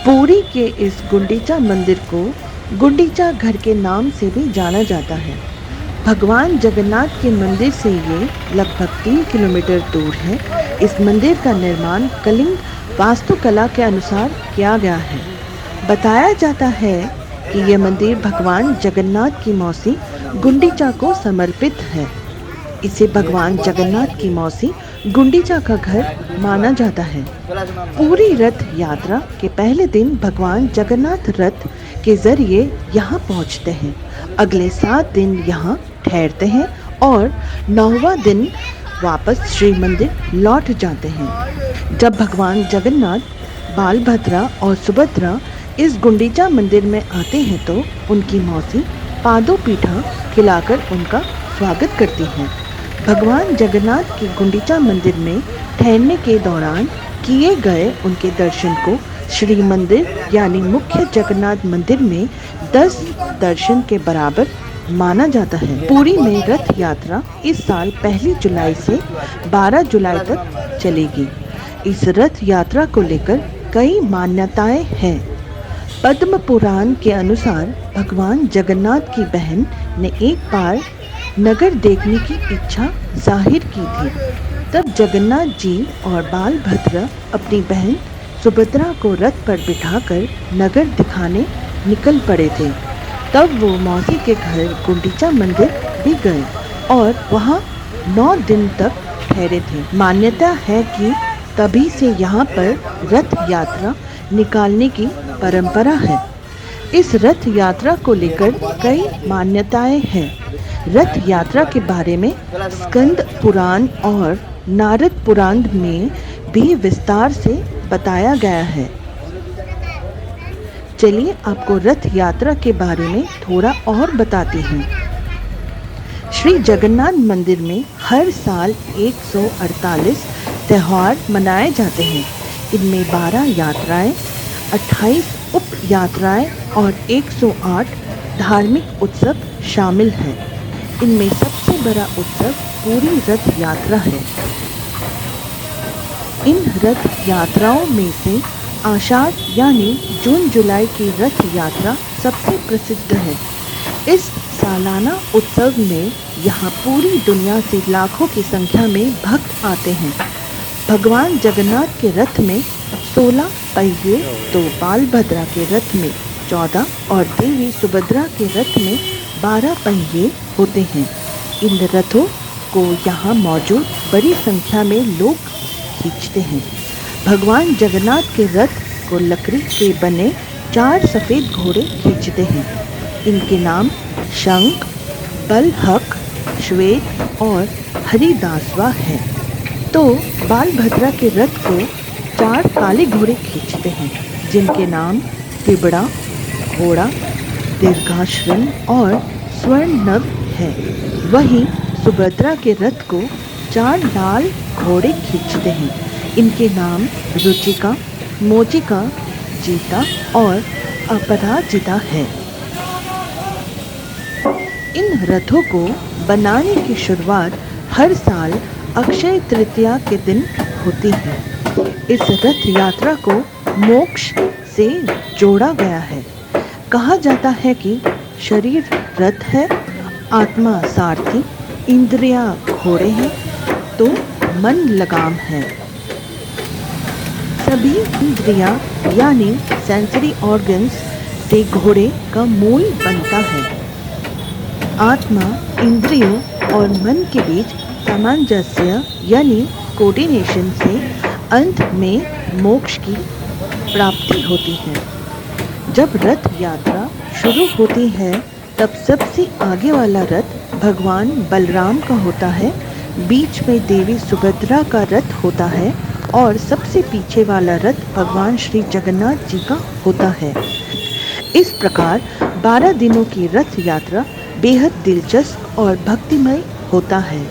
पुरी के इस गुंडीचा मंदिर को गुंडीचा घर के नाम से भी जाना जाता है। भगवान जगन्नाथ के मंदिर से ये लगभग 3 किलोमीटर दूर है। इस मंदिर का निर्माण कलिंग वास्तुकला के अनुसार किया गया है। बताया जाता है कि यह मंदिर भगवान जगन्नाथ की मौसी गुंडीचा को समर्पित है। इसे भगवान जगन्नाथ की मौसी गुंडीचा का घर माना जाता है। पूरी रथ यात्रा के पहले दिन भगवान जगन्नाथ रथ के जरिए यहाँ पहुँचते हैं। अगले 7 दिन यहाँ ठहरते हैं और 9वां दिन वापस श्री मंदिर लौट जाते हैं। जब भगवान जगन्नाथ, बालभद्रा और सुभद्रा इस गुंडीचा मंदिर में आते हैं तो उनकी मौसी पादोपीठा खिलाकर उनका स्वागत करती हैं। भगवान जगन्नाथ के गुंडीचा मंदिर में ठहरने के दौरान किए गए उनके दर्शन को श्री मंदिर यानी मुख्य जगन्नाथ मंदिर में 10 दर्शन के बराबर माना जाता है। पुरी में रथ यात्रा इस साल 1 जुलाई से 12 जुलाई तक चलेगी। इस रथ यात्रा को लेकर कई मान्यताएं हैं। पद्म पुराण के अनुसार भगवान जगन्नाथ की बहन ने एक बार नगर देखने की इच्छा जाहिर की थी। तब जगन्नाथ जी और बालभद्र अपनी बहन सुभद्रा को रथ पर बिठाकर नगर दिखाने निकल पड़े थे। तब वो मौसी के घर गुंडीचा मंदिर भी गए और वहाँ 9 दिन तक ठहरे थे। मान्यता है कि तभी से यहाँ पर रथ यात्रा निकालने की परंपरा है। इस रथ यात्रा को लेकर कई मान्यताएं हैं। रथ यात्रा के बारे में स्कंद पुराण और नारद पुराण में भी विस्तार से बताया गया है। चलिए आपको रथ यात्रा के बारे में थोड़ा और बताती हूँ। श्री जगन्नाथ मंदिर में हर साल 148 त्यौहार मनाए जाते हैं। इनमें 12 यात्राएं, 28 उप यात्राएं और 108 धार्मिक उत्सव शामिल हैं। इनमें सबसे बड़ा उत्सव पूरी रथ यात्रा है। इन रथ यात्राओं में से आषाढ़ यानी जून जुलाई की रथ यात्रा सबसे प्रसिद्ध है। इस सालाना उत्सव में यहाँ पूरी दुनिया से लाखों की संख्या में भक्त आते हैं। भगवान जगन्नाथ के रथ में 16 पहिए तो बालभद्रा के रथ में 14 और देवी सुभद्रा के रथ में 12 पहिए होते हैं। इन रथों को यहाँ मौजूद बड़ी संख्या में लोग खींचते हैं। भगवान जगन्नाथ के रथ को लकड़ी के बने 4 सफ़ेद घोड़े खींचते हैं। इनके नाम शंख, बलहक, श्वेत और हरिदासवा है। तो बालभद्रा के रथ को 4 काले घोड़े खींचते हैं जिनके नाम तिबड़ा, घोड़ा, दीर्घाश्रम और स्वर्णनभ है। वहीं सुभद्रा के रथ को 4 लाल घोड़े खींचते हैं। इनके नाम रुचिका, मोचिका, जीता और अपराजिता है। इन रथों को बनाने की शुरुआत हर साल अक्षय तृतीया के दिन होती है। इस रथ यात्रा को मोक्ष से जोड़ा गया है। कहा जाता है कि शरीर रथ है, आत्मा सारथी, इंद्रियां घोड़े हैं तो मन लगाम है। सभी इंद्रियां यानी सेंसरी ऑर्गन्स से घोड़े का मूल बनता है। आत्मा, इंद्रियों और मन के बीच सामंजस्य यानी कोऑर्डिनेशन से अंत में मोक्ष की प्राप्ति होती है। जब रथ यात्रा शुरू होती है तब सबसे आगे वाला रथ भगवान बलराम का होता है, बीच में देवी सुभद्रा का रथ होता है और सबसे पीछे वाला रथ भगवान श्री जगन्नाथ जी का होता है। इस प्रकार 12 दिनों की रथ यात्रा बेहद दिलचस्प और भक्तिमय होता है।